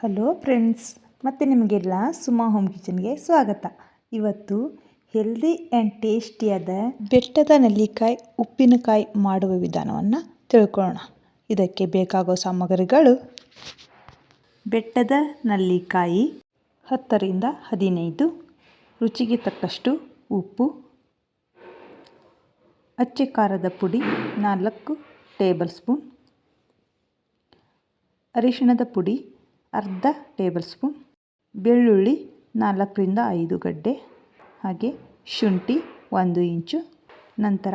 Hello friends, ಮತ್ತು ನಿಮಗೆಲ್ಲ Suma home ಕಿಚನ್ಗೆ ಸ್ವಾಗತ. ಇವತ್ತು ಹೆಲ್ದಿ ಆ್ಯಂಡ್ ಟೇಸ್ಟಿಯಾದ ಬೆಟ್ಟದ ನೆಲ್ಲಿಕಾಯಿ ಉಪ್ಪಿನಕಾಯಿ ಮಾಡುವ ವಿಧಾನವನ್ನು ತಿಳ್ಕೊಳ್ಳೋಣ. ಇದಕ್ಕೆ ಬೇಕಾಗೋ ಸಾಮಗ್ರಿಗಳು: ಬೆಟ್ಟದ ನೆಲ್ಲಿಕಾಯಿ 10 ರಿಂದ 15, ರುಚಿಗೆ ತಕ್ಕಷ್ಟು ಉಪ್ಪು, ಅಚ್ಚ ಖಾರದ ಪುಡಿ 4 ಟೇಬಲ್ ಸ್ಪೂನ್, ಅರಿಶಿಣದ ಪುಡಿ ಅರ್ಧ ಟೇಬಲ್ ಸ್ಪೂನ್, ಬೆಳ್ಳುಳ್ಳಿ 4 ರಿಂದ 5 ಗಡ್ಡೆ, ಹಾಗೆ ಶುಂಠಿ 1 ಇಂಚು. ನಂತರ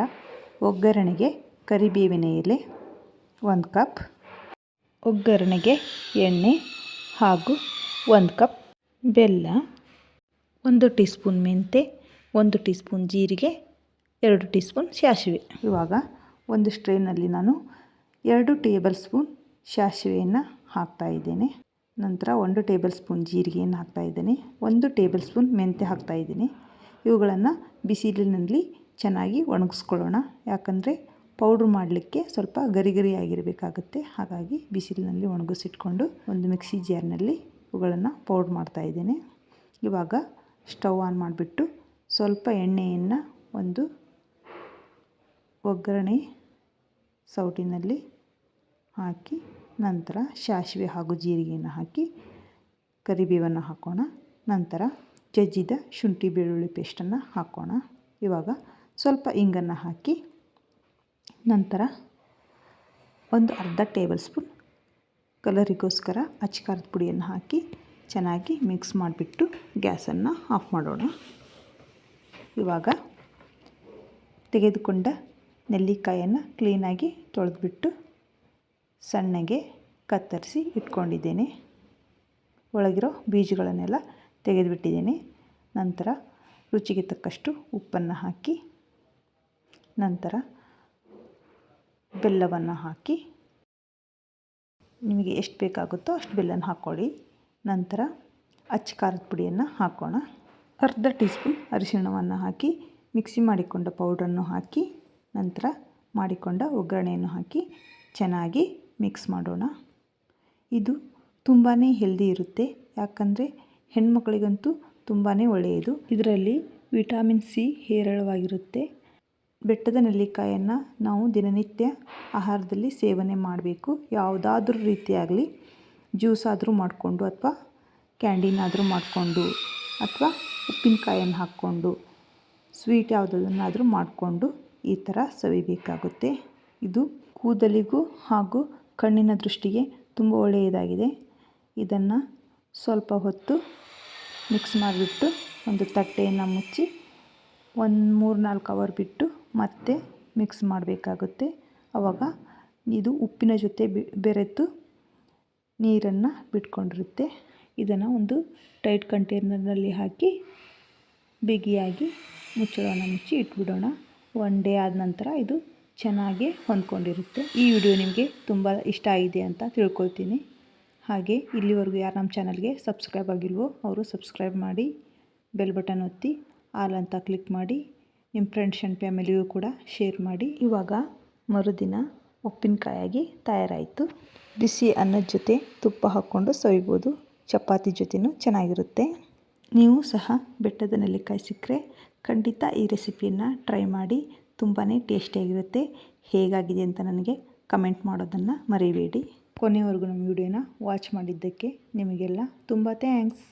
ಒಗ್ಗರಣೆಗೆ ಕರಿಬೇವಿನ ಎಲೆ 1 ಕಪ್, ಒಗ್ಗರಣೆಗೆ ಎಣ್ಣೆ ಹಾಗೂ 1 ಕಪ್ ಬೆಲ್ಲ, 1 ಟೀ ಸ್ಪೂನ್ ಮೆಂತೆ, 1 ಟೀ ಸ್ಪೂನ್ ಜೀರಿಗೆ, 2 ಟೀ ಸ್ಪೂನ್ ಸಾಸಿವೆ. ಇವಾಗ ಒಂದು ಸ್ಟ್ರೈನಲ್ಲಿ ನಾನು 2 ಟೇಬಲ್ ಸ್ಪೂನ್ ಸಾಸಿವೆಯನ್ನು ಹಾಕ್ತಾಯಿದ್ದೇನೆ. ನಂತರ 1 ಟೇಬಲ್ ಸ್ಪೂನ್ ಜೀರಿಗೆಯನ್ನು ಹಾಕ್ತಾಯಿದ್ದೇನೆ, 1 ಟೇಬಲ್ ಸ್ಪೂನ್ ಮೆಂತೆ ಹಾಕ್ತಾಯಿದ್ದೀನಿ. ಇವುಗಳನ್ನು ಬಿಸಿಲಿನಲ್ಲಿ ಚೆನ್ನಾಗಿ ಒಣಗಿಸ್ಕೊಳ್ಳೋಣ. ಯಾಕಂದರೆ ಪೌಡ್ರ್ ಮಾಡಲಿಕ್ಕೆ ಸ್ವಲ್ಪ ಗರಿ ಗರಿಯಾಗಿರಬೇಕಾಗುತ್ತೆ. ಹಾಗಾಗಿ ಬಿಸಿಲಿನಲ್ಲಿ ಒಣಗಿಸಿಟ್ಕೊಂಡು ಒಂದು ಮಿಕ್ಸಿ ಜಾರ್ನಲ್ಲಿ ಇವುಗಳನ್ನು ಪೌಡ್ರ್ ಮಾಡ್ತಾಯಿದ್ದೇನೆ. ಇವಾಗ ಸ್ಟವ್ ಆನ್ ಮಾಡಿಬಿಟ್ಟು ಸ್ವಲ್ಪ ಎಣ್ಣೆಯನ್ನು ಒಂದು ಒಗ್ಗರಣೆ ಸೌಟಿನಲ್ಲಿ ಹಾಕಿ, ನಂತರ ಸಾಸಿವೆ ಹಾಗೂ ಜೀರಿಗೆಯನ್ನು ಹಾಕಿ ಕರಿಬೇವನ್ನು ಹಾಕೋಣ. ನಂತರ ಜಜ್ಜಿದ ಶುಂಠಿ ಬೆಳ್ಳುಳ್ಳಿ ಪೇಸ್ಟನ್ನು ಹಾಕೋಣ. ಇವಾಗ ಸ್ವಲ್ಪ ಇಂಗನ್ನು ಹಾಕಿ, ನಂತರ ಒಂದು ಅರ್ಧ ಟೇಬಲ್ ಸ್ಪೂನ್ ಕಲರಿಗೋಸ್ಕರ ಅಚ್ಚ ಖಾರದ ಪುಡಿಯನ್ನು ಹಾಕಿ ಚೆನ್ನಾಗಿ ಮಿಕ್ಸ್ ಮಾಡಿಬಿಟ್ಟು ಗ್ಯಾಸನ್ನು ಆಫ್ ಮಾಡೋಣ. ಇವಾಗ ತೆಗೆದುಕೊಂಡ ನೆಲ್ಲಿಕಾಯನ್ನು ಕ್ಲೀನಾಗಿ ತೊಳೆದ್ಬಿಟ್ಟು ಸಣ್ಣಗೆ ಕತ್ತರಿಸಿ ಇಟ್ಕೊಂಡಿದ್ದೇನೆ. ಒಳಗಿರೋ ಬೀಜಗಳನ್ನೆಲ್ಲ ತೆಗೆದುಬಿಟ್ಟಿದ್ದೇನೆ. ನಂತರ ರುಚಿಗೆ ತಕ್ಕಷ್ಟು ಉಪ್ಪನ್ನು ಹಾಕಿ, ನಂತರ ಬೆಲ್ಲವನ್ನು ಹಾಕಿ, ನಿಮಗೆ ಎಷ್ಟು ಬೇಕಾಗುತ್ತೋ ಅಷ್ಟು ಬೆಲ್ಲನ ಹಾಕ್ಕೊಳ್ಳಿ. ನಂತರ ಅಚ್ಚ ಖಾರದ ಪುಡಿಯನ್ನು ಹಾಕೋಣ. ಅರ್ಧ ಟೀ ಸ್ಪೂನ್ ಅರಿಶಿಣವನ್ನು ಹಾಕಿ ಮಿಕ್ಸಿ ಮಾಡಿಕೊಂಡ ಪೌಡ್ರನ್ನು ಹಾಕಿ, ನಂತರ ಮಾಡಿಕೊಂಡ ಒಗ್ಗರಣೆಯನ್ನು ಹಾಕಿ ಚೆನ್ನಾಗಿ ಮಿಕ್ಸ್ ಮಾಡೋಣ. ಇದು ತುಂಬಾ ಹೆಲ್ದಿ ಇರುತ್ತೆ. ಯಾಕಂದರೆ ಹೆಣ್ಮಕ್ಳಿಗಂತೂ ತುಂಬಾ ಒಳ್ಳೆಯದು. ಇದರಲ್ಲಿ ವಿಟಮಿನ್ ಸಿ ಹೇರಳವಾಗಿರುತ್ತೆ. ಬೆಟ್ಟದ ನೆಲ್ಲಿಕಾಯನ್ನು ನಾವು ದಿನನಿತ್ಯ ಆಹಾರದಲ್ಲಿ ಸೇವನೆ ಮಾಡಬೇಕು. ಯಾವುದಾದ್ರೂ ರೀತಿಯಾಗಲಿ ಜ್ಯೂಸ್ ಆದರೂ ಮಾಡಿಕೊಂಡು, ಅಥವಾ ಕ್ಯಾಂಡೀನಾದರೂ ಮಾಡಿಕೊಂಡು, ಅಥವಾ ಉಪ್ಪಿನಕಾಯನ್ನು ಹಾಕ್ಕೊಂಡು, ಸ್ವೀಟ್ ಯಾವುದನ್ನಾದರೂ ಮಾಡಿಕೊಂಡು ಈ ಥರ ಸವಿಬೇಕಾಗುತ್ತೆ. ಇದು ಕೂದಲಿಗೂ ಹಾಗೂ ಕಣ್ಣಿನ ದೃಷ್ಟಿಗೆ ತುಂಬ ಒಳ್ಳೆಯದಾಗಿದೆ. ಇದನ್ನು ಸ್ವಲ್ಪ ಹೊತ್ತು ಮಿಕ್ಸ್ ಮಾಡಿಬಿಟ್ಟು ಒಂದು ತಟ್ಟೆಯನ್ನು ಮುಚ್ಚಿ ಒಂದು 3-4 ಅವರ್ ಬಿಟ್ಟು ಮತ್ತೆ ಮಿಕ್ಸ್ ಮಾಡಬೇಕಾಗುತ್ತೆ. ಆವಾಗ ಇದು ಉಪ್ಪಿನ ಜೊತೆ ಬೆರೆತು ನೀರನ್ನು ಬಿಟ್ಕೊಂಡಿರುತ್ತೆ. ಇದನ್ನು ಒಂದು ಟೈಟ್ ಕಂಟೈನರ್ನಲ್ಲಿ ಹಾಕಿ ಬಿಗಿಯಾಗಿ ಮುಚ್ಚಳವನ್ನು ಮುಚ್ಚಿ ಇಟ್ಬಿಡೋಣ. 1 ಡೇ ಆದ ನಂತರ ಇದು ಚೆನ್ನಾಗಿ ಹೊಂದ್ಕೊಂಡಿರುತ್ತೆ. ಈ ವಿಡಿಯೋ ನಿಮಗೆ ತುಂಬ ಇಷ್ಟ ಆಗಿದೆ ಅಂತ ತಿಳ್ಕೊಳ್ತೀನಿ. ಹಾಗೆ ಇಲ್ಲಿವರೆಗೂ ಯಾರು ನಮ್ಮ ಚಾನಲ್ಗೆ ಸಬ್ಸ್ಕ್ರೈಬ್ ಆಗಿಲ್ವೋ ಅವರು ಸಬ್ಸ್ಕ್ರೈಬ್ ಮಾಡಿ, ಬೆಲ್ ಬಟನ್ ಒತ್ತಿ ಆಲ್ ಅಂತ ಕ್ಲಿಕ್ ಮಾಡಿ, ನಿಮ್ಮ ಫ್ರೆಂಡ್ಸ್ ಆ್ಯಂಡ್ ಫ್ಯಾಮಿಲಿಗೂ ಕೂಡ ಶೇರ್ ಮಾಡಿ. ಇವಾಗ ಮರುದಿನ ಉಪ್ಪಿನಕಾಯಾಗಿ ತಯಾರಾಯಿತು. ಬಿಸಿ ಅನ್ನದ ಜೊತೆ ತುಪ್ಪ ಹಾಕ್ಕೊಂಡು ಸವಿಬೋದು. ಚಪಾತಿ ಜೊತೆನೂ ಚೆನ್ನಾಗಿರುತ್ತೆ. ನೀವು ಸಹ ಬೆಟ್ಟದ ನೆಲ್ಲಿಕಾಯಿ ಸಿಕ್ಕರೆ ಖಂಡಿತ ಈ ರೆಸಿಪಿಯನ್ನು ಟ್ರೈ ಮಾಡಿ. ತುಂಬಾ ಟೇಸ್ಟಿಯಾಗಿರುತ್ತೆ. ಹೇಗಾಗಿದೆ ಅಂತ ನನಗೆ ಕಮೆಂಟ್ ಮಾಡೋದನ್ನು ಮರಿಬೇಡಿ. ಕೊನೆಯವರೆಗೂ ನಮ್ಮ ವಿಡಿಯೋನ ವಾಚ್ ಮಾಡಿದ್ದಕ್ಕೆ ನಿಮಗೆಲ್ಲ ತುಂಬ ಥ್ಯಾಂಕ್ಸ್.